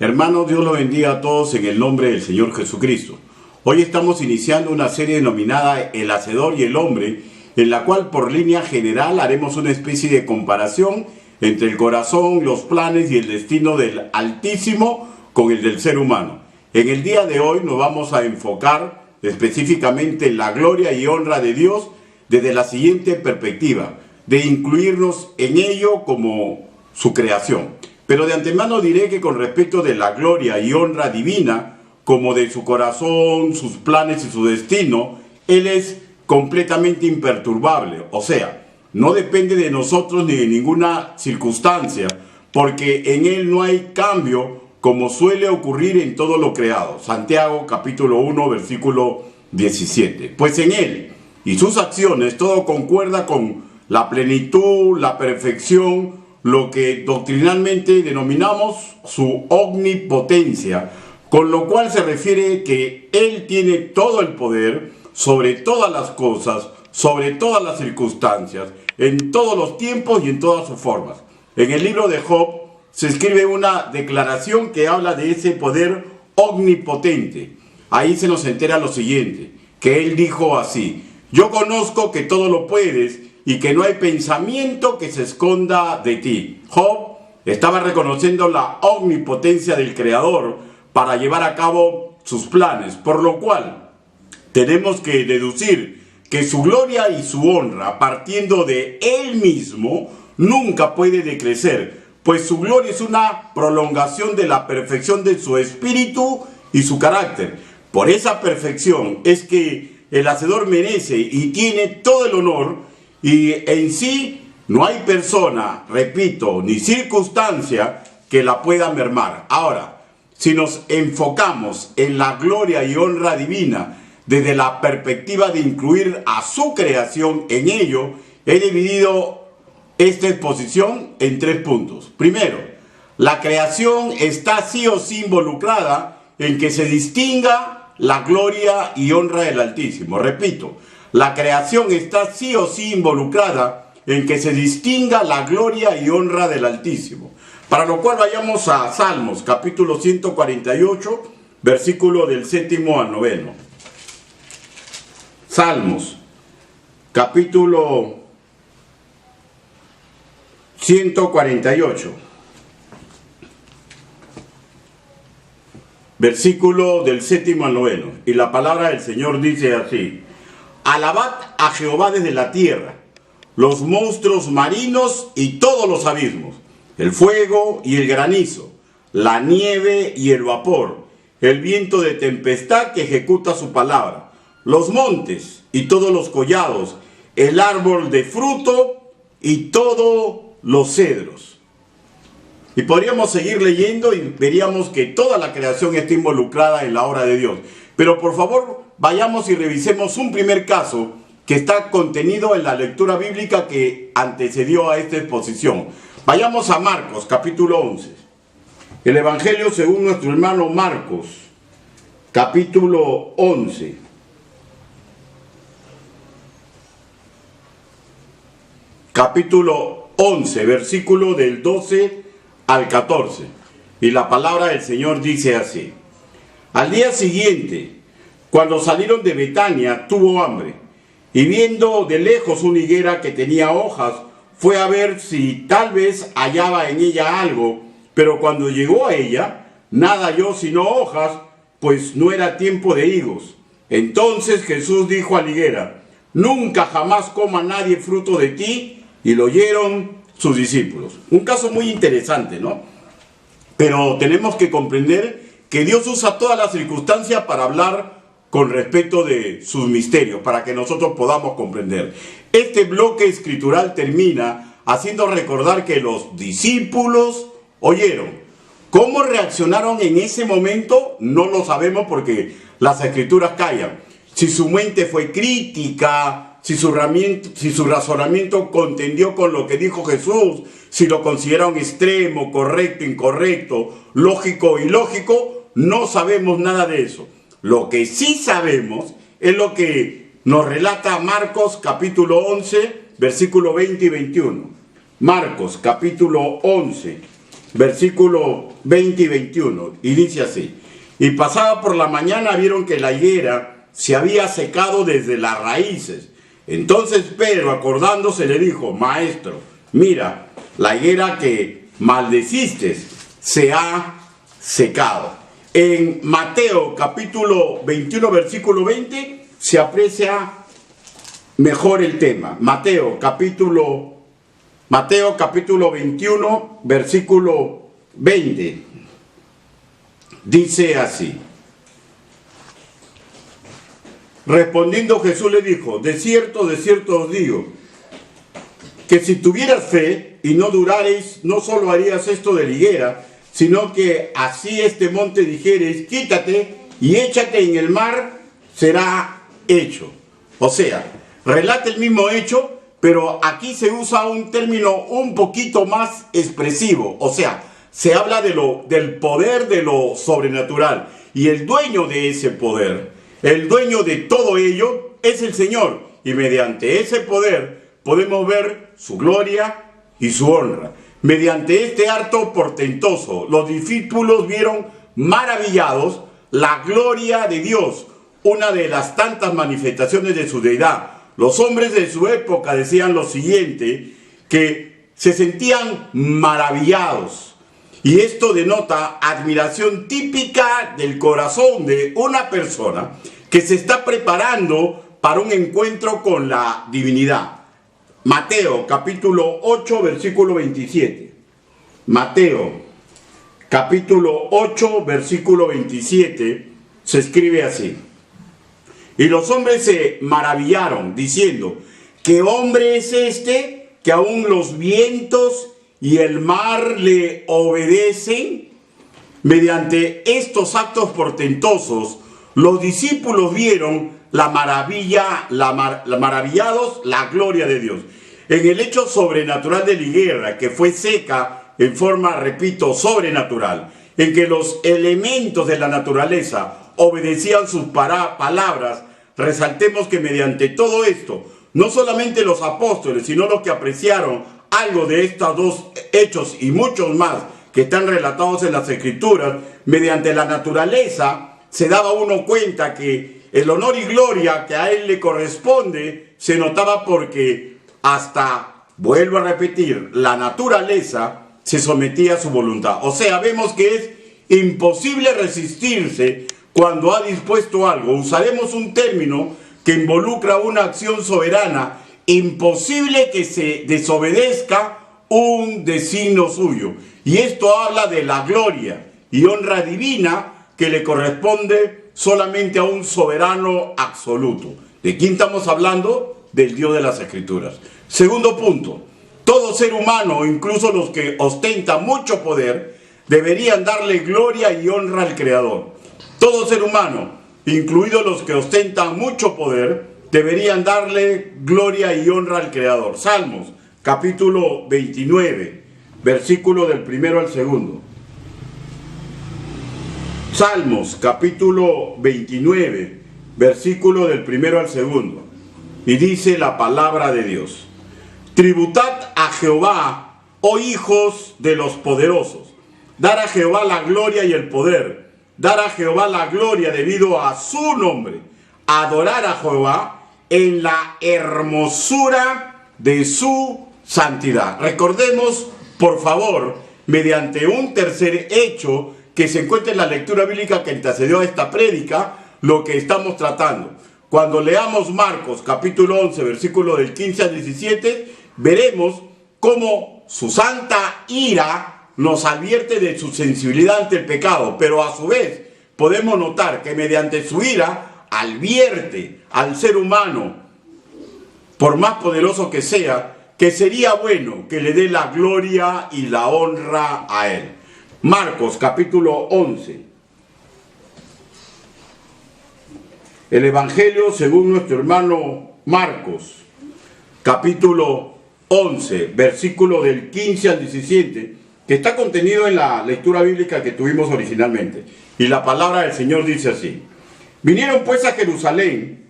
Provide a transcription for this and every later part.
Hermanos, Dios los bendiga a todos en el nombre del Señor Jesucristo. Hoy estamos iniciando una serie denominada El Hacedor y el Hombre, en la cual por línea general haremos una especie de comparación entre el corazón, los planes y el destino del Altísimo con el del ser humano. En el día de hoy nos vamos a enfocar específicamente en la gloria y honra de Dios desde la siguiente perspectiva, de incluirnos en ello como su creación. Pero de antemano diré que con respecto de la gloria y honra divina, como de su corazón, sus planes y su destino, Él es completamente imperturbable. O sea, no depende de nosotros ni de ninguna circunstancia, porque en Él no hay cambio como suele ocurrir en todo lo creado. Santiago capítulo 1 versículo 17. Pues en Él y sus acciones todo concuerda con la plenitud, la perfección, lo que doctrinalmente denominamos su omnipotencia, con lo cual se refiere que Él tiene todo el poder sobre todas las cosas, sobre todas las circunstancias, en todos los tiempos y en todas sus formas. En el libro de Job se escribe una declaración que habla de ese poder omnipotente. Ahí se nos entera lo siguiente, que Él dijo así: yo conozco que todo lo puedes y que no hay pensamiento que se esconda de ti. Job estaba reconociendo la omnipotencia del Creador para llevar a cabo sus planes, por lo cual tenemos que deducir que su gloria y su honra, partiendo de Él mismo, nunca puede decrecer, pues su gloria es una prolongación de la perfección de su espíritu y su carácter. Por esa perfección es que el Hacedor merece y tiene todo el honor, y en sí no hay persona, repito, ni circunstancia que la pueda mermar. Ahora, si nos enfocamos en la gloria y honra divina desde la perspectiva de incluir a su creación en ello, he dividido esta exposición en 3 puntos. Primero, la creación está sí o sí involucrada en que se distinga la gloria y honra del Altísimo. Repito, la creación está sí o sí involucrada en que se distinga la gloria y honra del Altísimo. Para lo cual vayamos a Salmos, capítulo 148, versículo del 7 al 9. Salmos, capítulo 148, versículo del 7 al 9. Y la palabra del Señor dice así: alabad a Jehová desde la tierra, los monstruos marinos y todos los abismos, el fuego y el granizo, la nieve y el vapor, el viento de tempestad que ejecuta su palabra, los montes y todos los collados, el árbol de fruto y todos los cedros. Y podríamos seguir leyendo y veríamos que toda la creación está involucrada en la obra de Dios. Pero por favor, vayamos y revisemos un primer caso que está contenido en la lectura bíblica que antecedió a esta exposición. Vayamos a Marcos, capítulo 11. El Evangelio según nuestro hermano Marcos, capítulo 11. Capítulo 11, versículo del 12 al 14. Y la palabra del Señor dice así: al día siguiente, cuando salieron de Betania, tuvo hambre, y viendo de lejos una higuera que tenía hojas, fue a ver si tal vez hallaba en ella algo, pero cuando llegó a ella, nada halló sino hojas, pues no era tiempo de higos. Entonces Jesús dijo a la higuera: nunca jamás coma nadie fruto de ti, y lo oyeron sus discípulos. Un caso muy interesante, ¿no? Pero tenemos que comprender que Dios usa todas las circunstancias para hablar con respecto de sus misterios, para que nosotros podamos comprender. Este bloque escritural termina haciendo recordar que los discípulos oyeron. ¿Cómo reaccionaron en ese momento? No lo sabemos porque las escrituras callan. Si su mente fue crítica, si su razonamiento contendió con lo que dijo Jesús, si lo consideraron extremo, correcto, incorrecto, lógico, ilógico, no sabemos nada de eso. Lo que sí sabemos es lo que nos relata Marcos capítulo 11, versículo 20 y 21. Marcos capítulo 11, versículo 20 y 21, y dice así: y pasada por la mañana vieron que la higuera se había secado desde las raíces. Entonces Pedro, acordándose, le dijo: maestro, mira, la higuera que maldeciste se ha secado. En Mateo capítulo 21, versículo 20, se aprecia mejor el tema. Mateo capítulo 21, versículo 20. Dice así: respondiendo Jesús le dijo: de cierto os digo, que si tuvieras fe y no durareis, no solo harías esto de la higuera, sino que así este monte dijeres: quítate y échate en el mar, será hecho. O sea, relata el mismo hecho, pero aquí se usa un término un poquito más expresivo. O sea, se habla del poder de lo sobrenatural. Y el dueño de ese poder, el dueño de todo ello, es el Señor. Y mediante ese poder podemos ver su gloria y su honra. Mediante este acto portentoso, los discípulos vieron maravillados la gloria de Dios, una de las tantas manifestaciones de su deidad. Los hombres de su época decían lo siguiente, que se sentían maravillados. Y esto denota admiración típica del corazón de una persona que se está preparando para un encuentro con la divinidad. Mateo capítulo 8, versículo 27. Mateo capítulo 8, versículo 27, se escribe así: y los hombres se maravillaron, diciendo: ¿qué hombre es este que aún los vientos y el mar le obedecen? Mediante estos actos portentosos, los discípulos vieron maravillados la gloria de Dios. En el hecho sobrenatural de la higuera, que fue seca en forma, repito, sobrenatural, en que los elementos de la naturaleza obedecían sus palabras, resaltemos que mediante todo esto, no solamente los apóstoles, sino los que apreciaron algo de estos dos hechos y muchos más que están relatados en las Escrituras, mediante la naturaleza se daba uno cuenta que el honor y gloria que a él le corresponde se notaba porque hasta, vuelvo a repetir, la naturaleza se sometía a su voluntad. O sea, vemos que es imposible resistirse cuando ha dispuesto algo. Usaremos un término que involucra una acción soberana. Imposible que se desobedezca un designio suyo. Y esto habla de la gloria y honra divina que le corresponde solamente a un soberano absoluto. ¿De quién estamos hablando? Del Dios de las Escrituras. Segundo punto: todo ser humano, incluso los que ostentan mucho poder, deberían darle gloria y honra al Creador. Todo ser humano, incluidos los que ostentan mucho poder, deberían darle gloria y honra al Creador. Salmos, capítulo 29, versículo del 1 al 2. Salmos, capítulo 29, versículo del 1 al 2. Y dice la palabra de Dios: tributad a Jehová, oh hijos de los poderosos. Dar a Jehová la gloria y el poder. Dar a Jehová la gloria debido a su nombre. Adorar a Jehová en la hermosura de su santidad. Recordemos, por favor, mediante un tercer hecho que se encuentra en la lectura bíblica que antecedió a esta prédica, lo que estamos tratando. Cuando leamos Marcos capítulo 11, versículo del 15 al 17, veremos cómo su santa ira nos advierte de su sensibilidad ante el pecado, pero a su vez podemos notar que mediante su ira advierte al ser humano, por más poderoso que sea, que sería bueno que le dé la gloria y la honra a él. Marcos capítulo 11. El Evangelio según nuestro hermano Marcos, capítulo 11, versículo del 15 al 17, que está contenido en la lectura bíblica que tuvimos originalmente. Y la palabra del Señor dice así: vinieron pues a Jerusalén,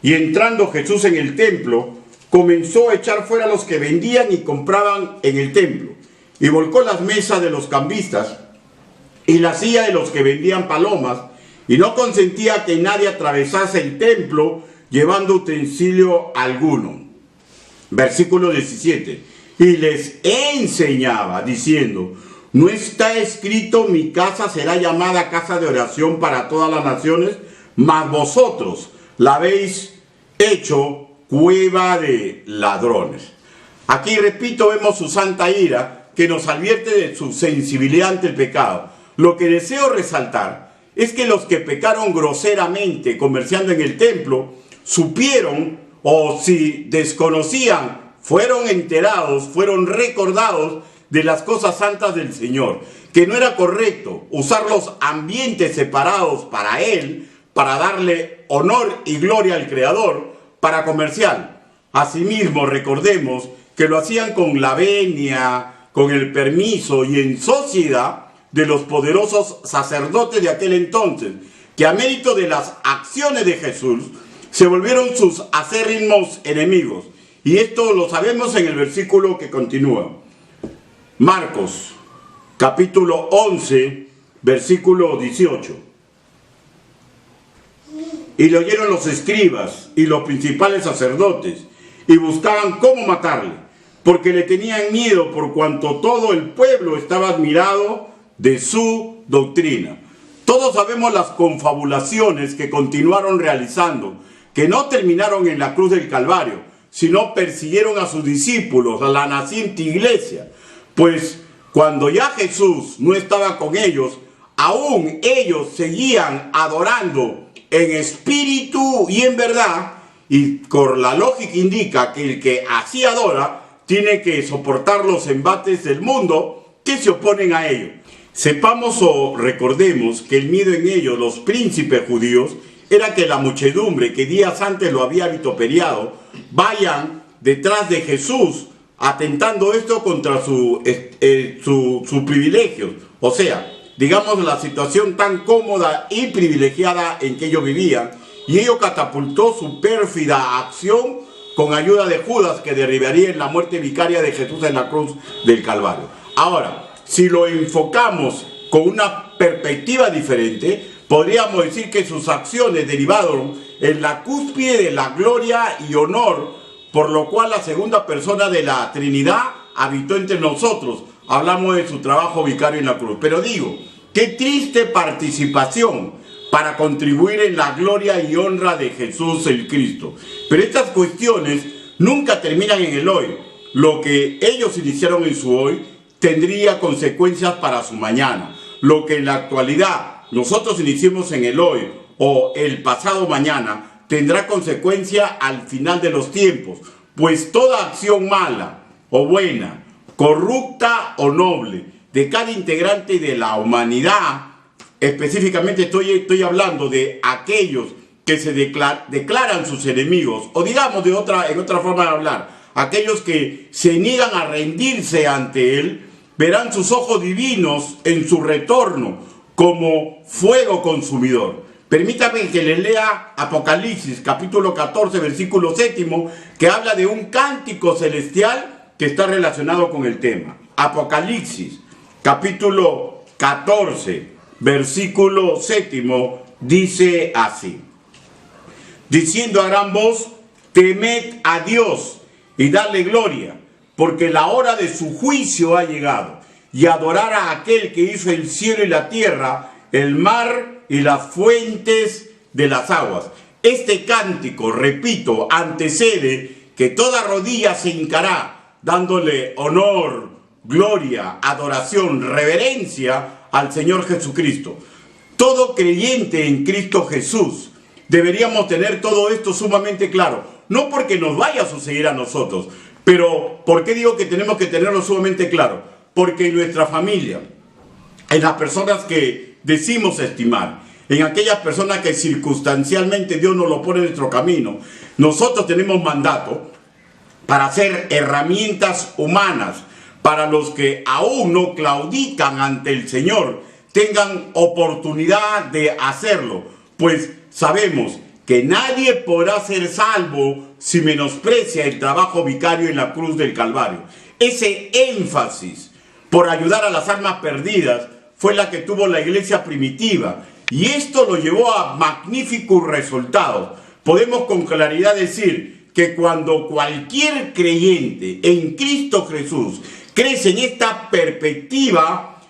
y entrando Jesús en el templo, comenzó a echar fuera a los que vendían y compraban en el templo, y volcó las mesas de los cambistas y la silla de los que vendían palomas, y no consentía que nadie atravesase el templo llevando utensilio alguno. Versículo 17. Y les enseñaba diciendo: ¿no está escrito, mi casa será llamada casa de oración para todas las naciones? Mas vosotros la habéis hecho cueva de ladrones. Aquí, repito, vemos su santa ira que nos advierte de su sensibilidad ante el pecado. Lo que deseo resaltar es que los que pecaron groseramente comerciando en el templo supieron, o si desconocían, fueron enterados, fueron recordados de las cosas santas del Señor, que no era correcto usar los ambientes separados para Él, para darle honor y gloria al Creador, para comerciar. Asimismo, recordemos que lo hacían con la venia, con el permiso y en sociedad de los poderosos sacerdotes de aquel entonces, que a mérito de las acciones de Jesús se volvieron sus acérrimos enemigos. Y esto lo sabemos en el versículo que continúa. Marcos, capítulo 11, versículo 18. Y le oyeron los escribas y los principales sacerdotes, y buscaban cómo matarle, porque le tenían miedo por cuanto todo el pueblo estaba admirado de su doctrina. Todos sabemos las confabulaciones que continuaron realizando, que no terminaron en la cruz del Calvario, sino persiguieron a sus discípulos, a la naciente iglesia. Pues cuando ya Jesús no estaba con ellos, aún ellos seguían adorando en espíritu y en verdad, y por la lógica indica que el que así adora tiene que soportar los embates del mundo que se oponen a ello. Sepamos o recordemos que el miedo en ellos, los príncipes judíos, era que la muchedumbre que días antes lo había vituperiado, vayan detrás de Jesús, atentando esto contra su privilegio. O sea, digamos la situación tan cómoda y privilegiada en que ellos vivían, y ello catapultó su pérfida acción con ayuda de Judas, que derribaría en la muerte vicaria de Jesús en la cruz del Calvario. Ahora, si lo enfocamos con una perspectiva diferente, podríamos decir que sus acciones derivaron en la cúspide de la gloria y honor, por lo cual la segunda persona de la Trinidad habitó entre nosotros. Hablamos de su trabajo vicario en la cruz. Pero digo, qué triste participación para contribuir en la gloria y honra de Jesús el Cristo. Pero estas cuestiones nunca terminan en el hoy. Lo que ellos iniciaron en su hoy tendría consecuencias para su mañana. Lo que en la actualidad nosotros iniciemos en el hoy o el pasado mañana tendrá consecuencia al final de los tiempos. Pues toda acción mala o buena, corrupta o noble, de cada integrante de la humanidad, específicamente estoy hablando de aquellos que se declaran sus enemigos, o digamos en otra forma de hablar, aquellos que se niegan a rendirse ante Él, verán sus ojos divinos en su retorno como fuego consumidor. Permítame que le lea Apocalipsis, capítulo 14, versículo 7, que habla de un cántico celestial que está relacionado con el tema. Apocalipsis, capítulo 14, versículo 7, dice así: diciendo a gran voz, temed a Dios y dadle gloria, porque la hora de su juicio ha llegado, y adorar a aquel que hizo el cielo y la tierra, el mar y las fuentes de las aguas. Este cántico, repito, antecede que toda rodilla se hincará, dándole honor, gloria, adoración, reverencia al Señor Jesucristo. Todo creyente en Cristo Jesús deberíamos tener todo esto sumamente claro. No porque nos vaya a suceder a nosotros, pero ¿por qué digo que tenemos que tenerlo sumamente claro? Porque en nuestra familia, en las personas que decimos estimar, en aquellas personas que circunstancialmente Dios nos lo pone en nuestro camino, nosotros tenemos mandato para ser herramientas humanas, para los que aún no claudican ante el Señor, tengan oportunidad de hacerlo, pues sabemos que nadie podrá ser salvo si menosprecia el trabajo vicario en la cruz del Calvario. Ese énfasis por ayudar a las almas perdidas fue la que tuvo la iglesia primitiva. Y esto lo llevó a magníficos resultados. Podemos con claridad decir que cuando cualquier creyente en Cristo Jesús crece en esta perspectiva,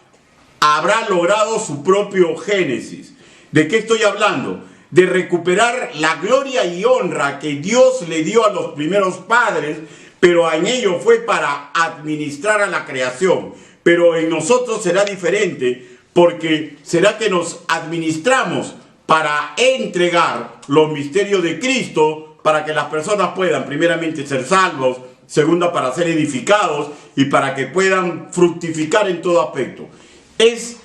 habrá logrado su propio génesis. ¿De qué estoy hablando? De recuperar la gloria y honra que Dios le dio a los primeros padres, pero en ello fue para administrar a la creación. Pero en nosotros será diferente, porque será que nos administramos para entregar los misterios de Cristo, para que las personas puedan primeramente ser salvos, segunda para ser edificados y para que puedan fructificar en todo aspecto. Es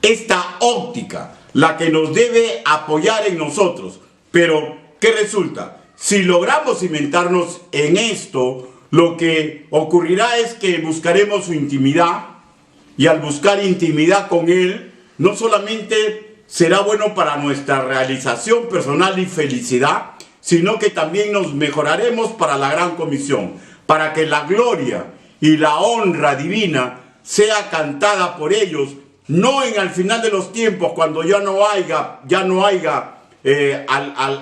esta óptica la que nos debe apoyar en nosotros. Pero, ¿qué resulta? Si logramos cimentarnos en esto, lo que ocurrirá es que buscaremos su intimidad, y al buscar intimidad con Él, no solamente será bueno para nuestra realización personal y felicidad, sino que también nos mejoraremos para la gran comisión, para que la gloria y la honra divina sea cantada por ellos, no en al final de los tiempos, cuando ya no haya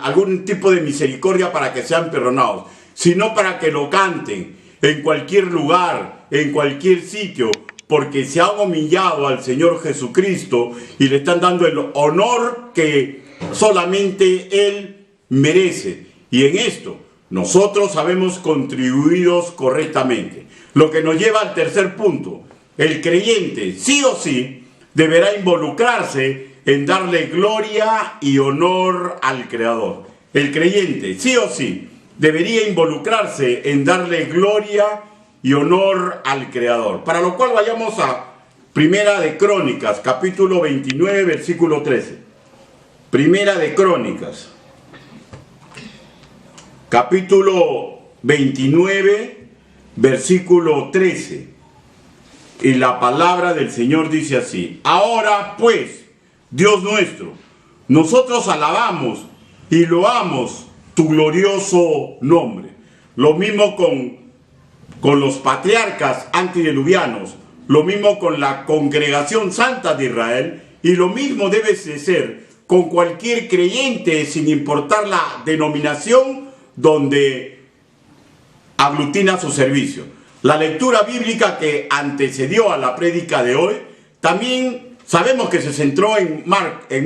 algún tipo de misericordia para que sean perdonados, sino para que lo canten en cualquier lugar, en cualquier sitio, porque se han humillado al Señor Jesucristo y le están dando el honor que solamente Él merece. Y en esto nosotros habemos contribuido correctamente. Lo que nos lleva al tercer punto. El creyente, sí o sí, deberá involucrarse en darle gloria y honor al Creador. El creyente, sí o sí, debería involucrarse en darle gloria y honor al Creador. Para lo cual vayamos a Primera de Crónicas, capítulo 29, versículo 13. Primera de Crónicas, capítulo 29, versículo 13. Y la palabra del Señor dice así: ahora pues, Dios nuestro, nosotros alabamos y loamos tu glorioso nombre. Lo mismo con los patriarcas antediluvianos, lo mismo con la congregación santa de Israel, y lo mismo debe de ser con cualquier creyente, sin importar la denominación donde aglutina su servicio. La lectura bíblica que antecedió a la prédica de hoy, también sabemos que se centró en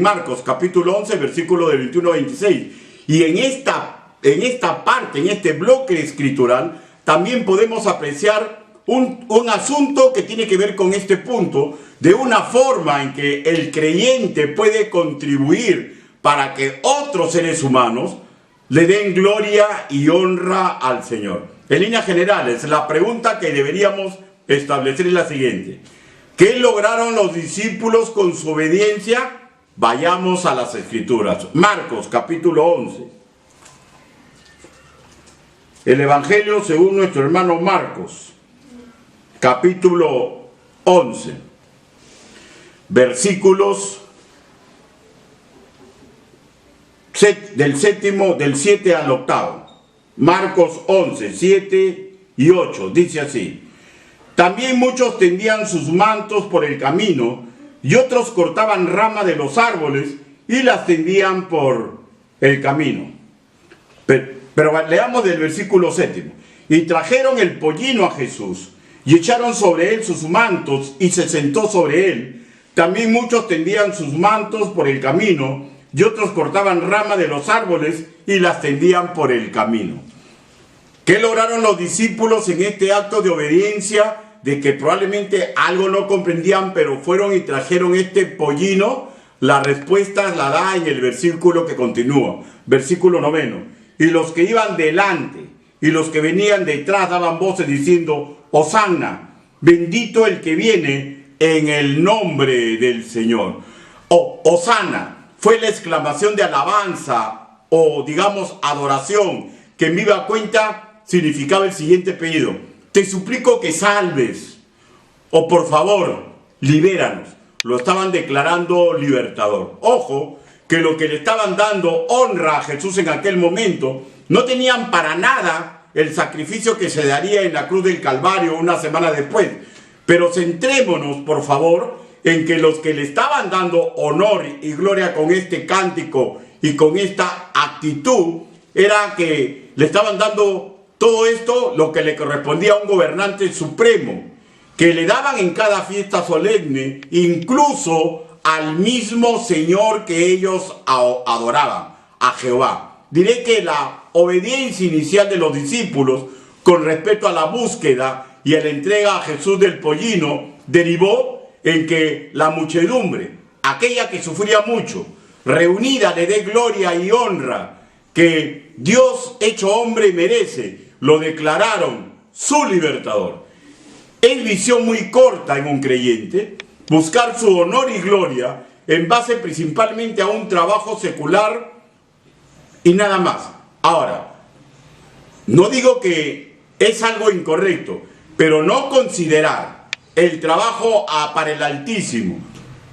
Marcos capítulo 11, versículo del 21 al 26. Y en esta parte, en este bloque escritural, también podemos apreciar un asunto que tiene que ver con este punto, de una forma en que el creyente puede contribuir para que otros seres humanos le den gloria y honra al Señor. En líneas generales, la pregunta que deberíamos establecer es la siguiente: ¿qué lograron los discípulos con su obediencia? Vayamos a las Escrituras. Marcos capítulo 11. El Evangelio según nuestro hermano Marcos, capítulo 11, versículos del 7 al 8. Marcos 11, 7 y 8, dice así: también muchos tendían sus mantos por el camino, y otros cortaban ramas de los árboles y las tendían por el camino. Pero leamos del versículo 7. Y trajeron el pollino a Jesús, y echaron sobre él sus mantos, y se sentó sobre él. También muchos tendían sus mantos por el camino, y otros cortaban ramas de los árboles y las tendían por el camino. ¿Qué lograron los discípulos en este acto de obediencia? De que probablemente algo no comprendían, pero fueron y trajeron este pollino. La respuesta la da en el versículo que continúa, versículo 9. Y los que iban delante y los que venían detrás daban voces diciendo: Hosanna, bendito el que viene en el nombre del Señor. Hosanna fue la exclamación de alabanza o digamos adoración, que en viva cuenta significaba el siguiente pedido: te suplico que salves, o por favor, libéranos. Lo estaban declarando libertador. Ojo, que lo que le estaban dando honra a Jesús en aquel momento, no tenían para nada el sacrificio que se daría en la cruz del Calvario una semana después. Pero centrémonos, por favor, en que los que le estaban dando honor y gloria con este cántico y con esta actitud, era que le estaban dando todo esto lo que le correspondía a un gobernante supremo, que le daban en cada fiesta solemne, incluso al mismo Señor que ellos adoraban, a Jehová. Diré que la obediencia inicial de los discípulos con respecto a la búsqueda y a la entrega a Jesús del pollino derivó en que la muchedumbre, aquella que sufría mucho, reunida le dé gloria y honra que Dios hecho hombre merece, lo declararon su libertador. Es visión muy corta en un creyente buscar su honor y gloria en base principalmente a un trabajo secular y nada más. Ahora, no digo que es algo incorrecto, pero no considerar el trabajo para el Altísimo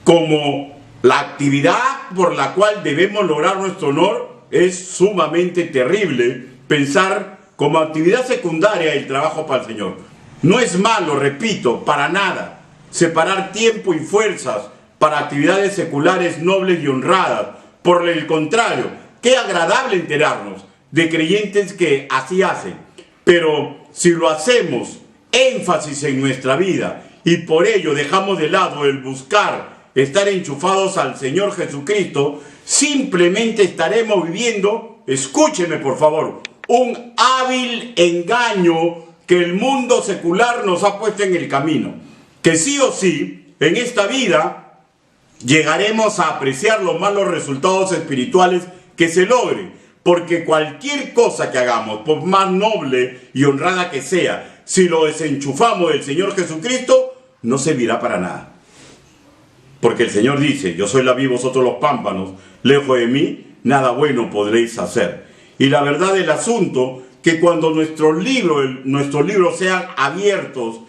como la actividad por la cual debemos lograr nuestro honor es sumamente terrible. Pensar como actividad secundaria el trabajo para el Señor. No es malo, repito, para nada, separar tiempo y fuerzas para actividades seculares nobles y honradas. Por el contrario, qué agradable enterarnos de creyentes que así hacen. Pero si lo hacemos énfasis en nuestra vida y por ello dejamos de lado el buscar estar enchufados al Señor Jesucristo, simplemente estaremos viviendo, escúcheme por favor, un hábil engaño que el mundo secular nos ha puesto en el camino. Que sí o sí, en esta vida, llegaremos a apreciar los malos resultados espirituales que se logren. Porque cualquier cosa que hagamos, por más noble y honrada que sea, si lo desenchufamos del Señor Jesucristo, no servirá para nada. Porque el Señor dice, yo soy la vid, vosotros los pámpanos, lejos de mí, nada bueno podréis hacer. Y la verdad del asunto, que cuando nuestros libros sean abiertos,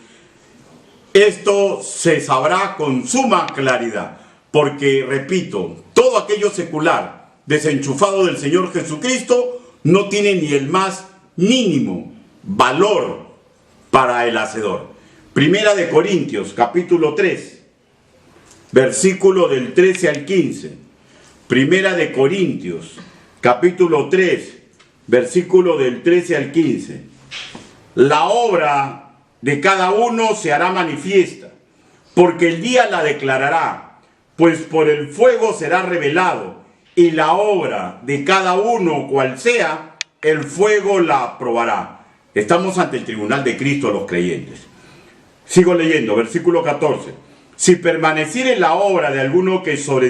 esto se sabrá con suma claridad. Porque, repito, todo aquello secular, desenchufado del Señor Jesucristo, no tiene ni el más mínimo valor para el hacedor. Primera de Corintios, capítulo 3, versículo del 13 al 15. Primera de Corintios, capítulo 3, versículo del 13 al 15. La obra de cada uno se hará manifiesta, porque el día la declarará, pues por el fuego será revelado, y la obra de cada uno, cual sea, el fuego la probará. Estamos ante el tribunal de Cristo los creyentes. Sigo leyendo, versículo 14. Si permaneciere la obra de alguno que sobre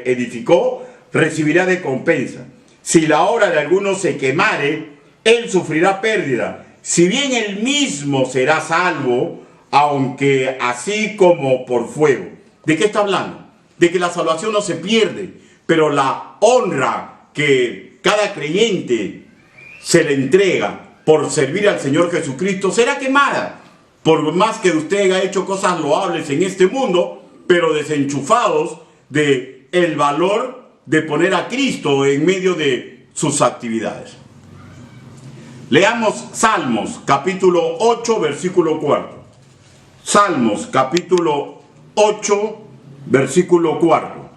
edificó, recibirá recompensa. Si la obra de alguno se quemare, él sufrirá pérdida. Si bien él mismo será salvo, aunque así como por fuego. ¿De qué está hablando? De que la salvación no se pierde, pero la honra que cada creyente se le entrega por servir al Señor Jesucristo será quemada. Por más que usted haya hecho cosas loables en este mundo, pero desenchufados de el valor de poner a Cristo en medio de sus actividades. Leamos Salmos, capítulo 8, versículo 4. Salmos, capítulo 8, versículo 4.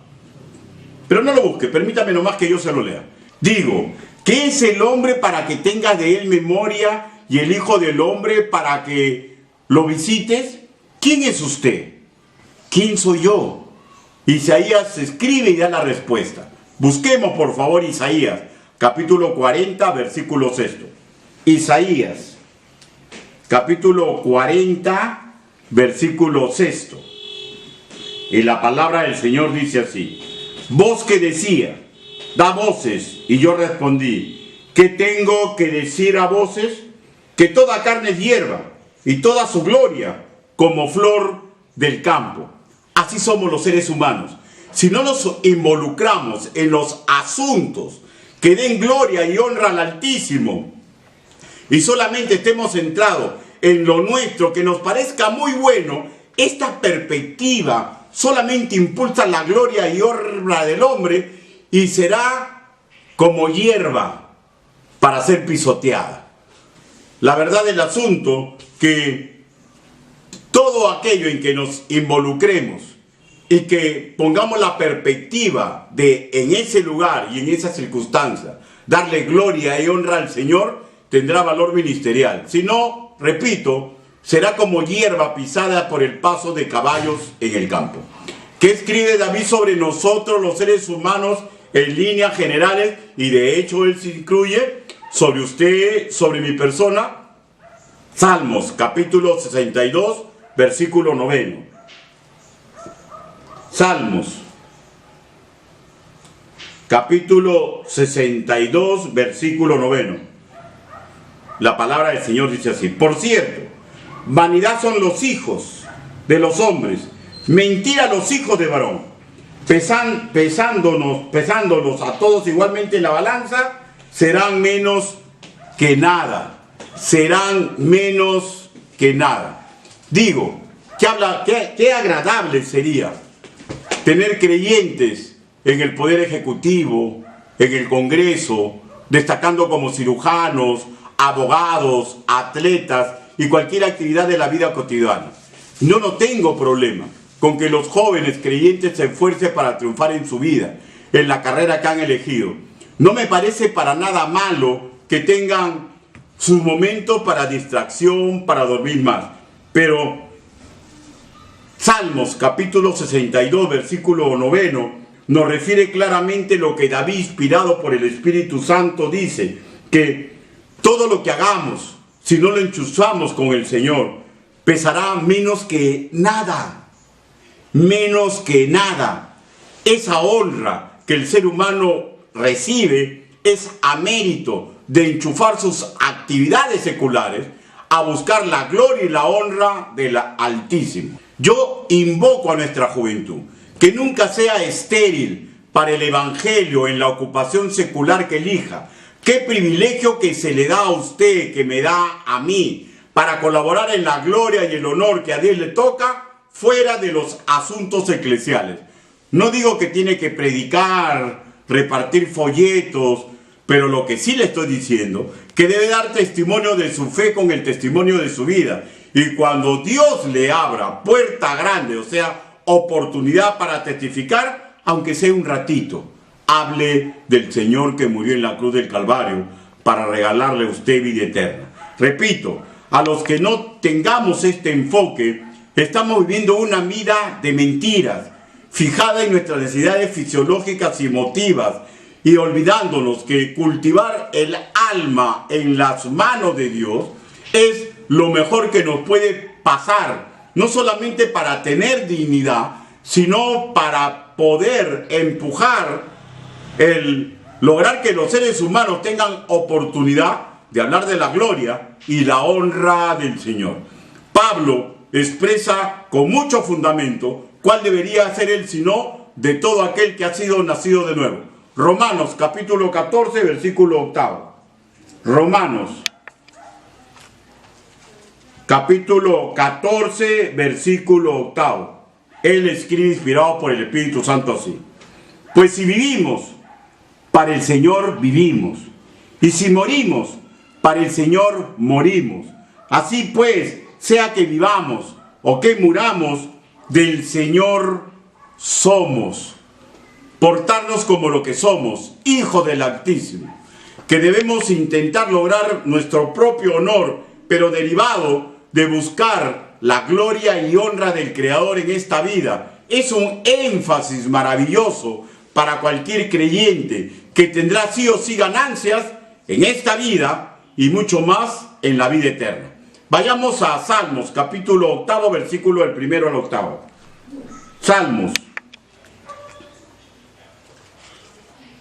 Pero no lo busque, permítame nomás que yo se lo lea. Digo, ¿qué es el hombre para que tengas de él memoria y el hijo del hombre para que lo visites? ¿Quién es usted? ¿Quién soy yo? Isaías escribe y da la respuesta. Busquemos por favor Isaías, capítulo 40, versículo 6. Isaías, capítulo 40, versículo 6. Y la palabra del Señor dice así: voz que decía, da voces, y yo respondí, ¿qué tengo que decir a voces? Que toda carne es hierba, y toda su gloria como flor del campo. Así somos los seres humanos. Si no nos involucramos en los asuntos que den gloria y honra al Altísimo, y solamente estemos centrados en lo nuestro, que nos parezca muy bueno, esta perspectiva solamente impulsa la gloria y honra del hombre y será como hierba para ser pisoteada. La verdad del asunto que todo todo aquello en que nos involucremos y que pongamos la perspectiva de en ese lugar y en esa circunstancia darle gloria y honra al Señor, tendrá valor ministerial. Si no, repito, será como hierba pisada por el paso de caballos en el campo. ¿Qué escribe David sobre nosotros los seres humanos en líneas generales? Y de hecho él se incluye sobre usted, sobre mi persona. Salmos capítulo 62, versículo 9. Salmos capítulo 62, versículo 9. La palabra del Señor dice así: por cierto, vanidad son los hijos de los hombres, mentira los hijos de varón. Pesándonos a todos igualmente en la balanza, serán menos que nada. Serán menos que nada. Digo, qué agradable sería tener creyentes en el Poder Ejecutivo, en el Congreso, destacando como cirujanos, abogados, atletas y cualquier actividad de la vida cotidiana. Yo no tengo problema con que los jóvenes creyentes se esfuercen para triunfar en su vida, en la carrera que han elegido. No me parece para nada malo que tengan sus momentos para distracción, para dormir más. Pero Salmos capítulo 62, versículo 9, nos refiere claramente lo que David, inspirado por el Espíritu Santo, dice, que todo lo que hagamos, si no lo enchufamos con el Señor, pesará menos que nada. Menos que nada. Esa honra que el ser humano recibe es a mérito de enchufar sus actividades seculares a buscar la gloria y la honra del Altísimo. Yo invoco a nuestra juventud que nunca sea estéril para el Evangelio en la ocupación secular que elija. Qué privilegio que se le da a usted, que me da a mí, para colaborar en la gloria y el honor que a Dios le toca fuera de los asuntos eclesiales. No digo que tiene que predicar, repartir folletos, pero lo que sí le estoy diciendo, que debe dar testimonio de su fe con el testimonio de su vida. Y cuando Dios le abra puerta grande, o sea, oportunidad para testificar, aunque sea un ratito, hable del Señor que murió en la cruz del Calvario para regalarle a usted vida eterna. Repito, a los que no tengamos este enfoque, estamos viviendo una vida de mentiras, fijada en nuestras necesidades fisiológicas y emotivas, y olvidándonos que cultivar el alma en las manos de Dios es lo mejor que nos puede pasar, no solamente para tener dignidad, sino para poder empujar lograr que los seres humanos tengan oportunidad de hablar de la gloria y la honra del Señor. Pablo expresa con mucho fundamento cuál debería ser el sino de todo aquel que ha sido nacido de nuevo. Romanos capítulo 14, versículo 8. Romanos capítulo 14, versículo 8. Él escribe inspirado por el Espíritu Santo así: pues si vivimos, para el Señor vivimos, y si morimos, para el Señor morimos. Así pues, sea que vivamos o que muramos, del Señor somos. Portarnos como lo que somos, hijos del Altísimo, que debemos intentar lograr nuestro propio honor, pero derivado de buscar la gloria y honra del Creador en esta vida. Es un énfasis maravilloso para cualquier creyente que tendrá sí o sí ganancias en esta vida y mucho más en la vida eterna. Vayamos a Salmos, capítulo 8, versículo del 1 al 8. Salmos,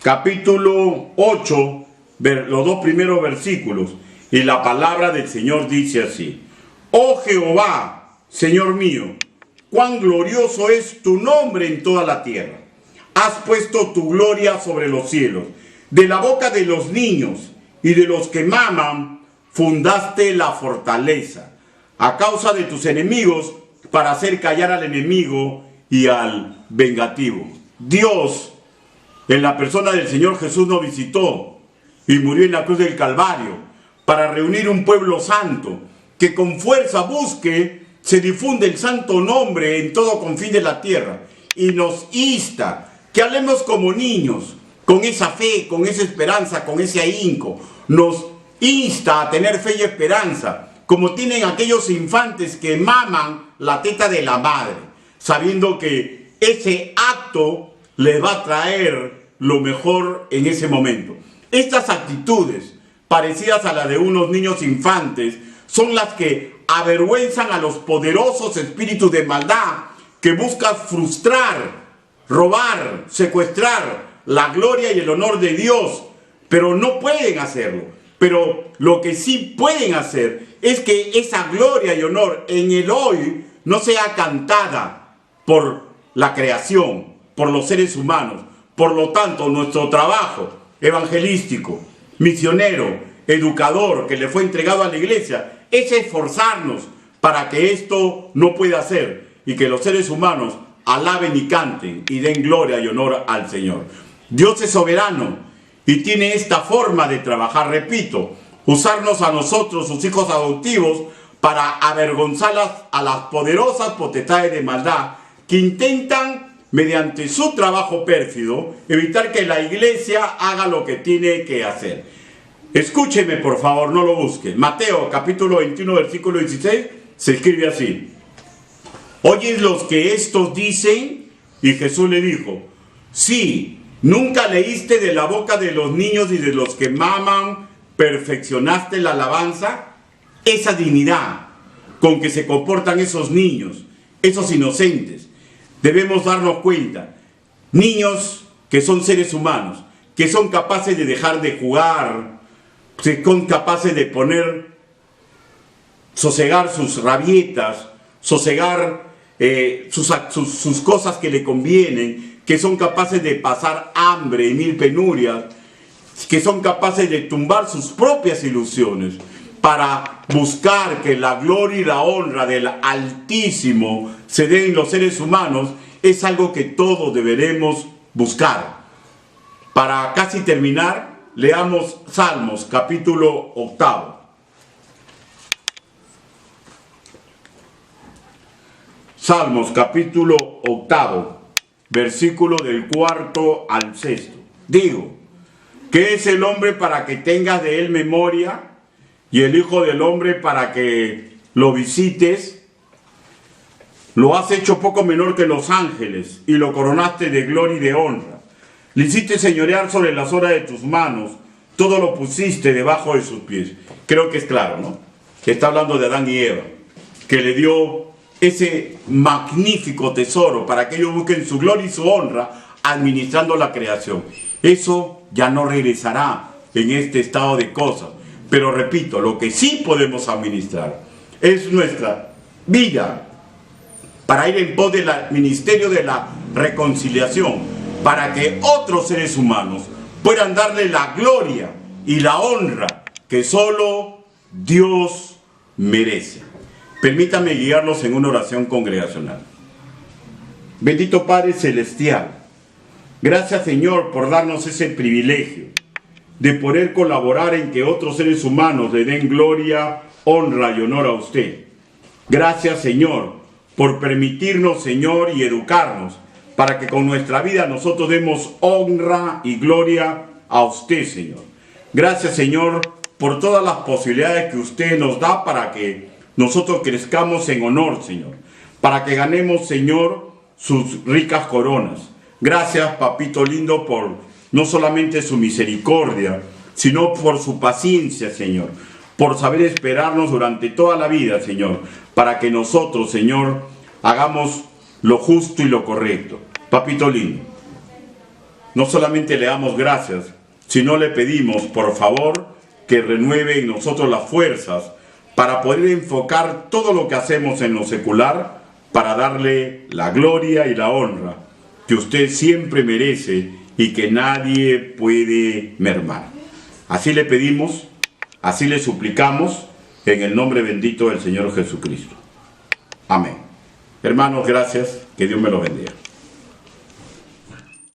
capítulo 8, los dos primeros versículos. Y la palabra del Señor dice así: oh Jehová, Señor mío, cuán glorioso es tu nombre en toda la tierra. Has puesto tu gloria sobre los cielos. De la boca de los niños y de los que maman, fundaste la fortaleza. A causa de tus enemigos, para hacer callar al enemigo y al vengativo. Dios, en la persona del Señor Jesús, nos visitó y murió en la cruz del Calvario para reunir un pueblo santo que con fuerza busque se difunde el santo nombre en todo confín de la tierra y nos insta que hablemos como niños, con esa fe, con esa esperanza, con ese ahínco. Nos insta a tener fe y esperanza, como tienen aquellos infantes que maman la teta de la madre, sabiendo que ese acto les va a traer lo mejor en ese momento. Estas actitudes, parecidas a las de unos niños infantes, son las que avergüenzan a los poderosos espíritus de maldad que buscan frustrar, robar, secuestrar la gloria y el honor de Dios, pero no pueden hacerlo. Pero lo que sí pueden hacer es que esa gloria y honor en el hoy no sea cantada por la creación, por los seres humanos. Por lo tanto, nuestro trabajo evangelístico, misionero, educador que le fue entregado a la iglesia es esforzarnos para que esto no pueda ser y que los seres humanos alaben y canten y den gloria y honor al Señor. Dios es soberano y tiene esta forma de trabajar, repito, usarnos a nosotros, sus hijos adoptivos, para avergonzar a las poderosas potestades de maldad que intentan, mediante su trabajo pérfido, evitar que la iglesia haga lo que tiene que hacer. Escúcheme, por favor, no lo busque. Mateo, capítulo 21, versículo 16, se escribe así. ¿Oyes los que estos dicen? Y Jesús le dijo, sí, ¿nunca leíste de la boca de los niños y de los que maman, perfeccionaste la alabanza? Esa dignidad con que se comportan esos niños, esos inocentes, debemos darnos cuenta. Niños que son seres humanos, que son capaces de dejar de jugar, que son capaces de sosegar sus rabietas, sosegar sus cosas que le convienen, que son capaces de pasar hambre y mil penurias, que son capaces de tumbar sus propias ilusiones para buscar que la gloria y la honra del Altísimo se den en los seres humanos, es algo que todos deberemos buscar. Para casi terminar, leamos Salmos, capítulo 8. Salmos, capítulo 8, versículo del 4 al 6. Digo, ¿qué es el hombre para que tengas de él memoria? Y el Hijo del Hombre para que lo visites. Lo has hecho poco menor que los ángeles y lo coronaste de gloria y de honra. Le hiciste señorear sobre las obras de tus manos, todo lo pusiste debajo de sus pies. Creo que es claro, ¿no? Que está hablando de Adán y Eva, que le dio ese magnífico tesoro para que ellos busquen su gloria y su honra administrando la creación. Eso ya no regresará en este estado de cosas. Pero repito, lo que sí podemos administrar es nuestra vida para ir en pos del ministerio de la reconciliación, para que otros seres humanos puedan darle la gloria y la honra que solo Dios merece. Permítame guiarlos en una oración congregacional. Bendito Padre Celestial, gracias Señor por darnos ese privilegio de poder colaborar en que otros seres humanos le den gloria, honra y honor a usted. Gracias Señor por permitirnos, Señor, y educarnos para que con nuestra vida nosotros demos honra y gloria a usted, Señor. Gracias Señor por todas las posibilidades que usted nos da para que nosotros crezcamos en honor, Señor, para que ganemos, Señor, sus ricas coronas. Gracias, papito lindo, por no solamente su misericordia, sino por su paciencia, Señor, por saber esperarnos durante toda la vida, Señor, para que nosotros, Señor, hagamos lo justo y lo correcto. Papito lindo, no solamente le damos gracias, sino le pedimos, por favor, que renueve en nosotros las fuerzas para poder enfocar todo lo que hacemos en lo secular, para darle la gloria y la honra que usted siempre merece y que nadie puede mermar. Así le pedimos, así le suplicamos, en el nombre bendito del Señor Jesucristo. Amén. Hermanos, gracias, que Dios me los bendiga.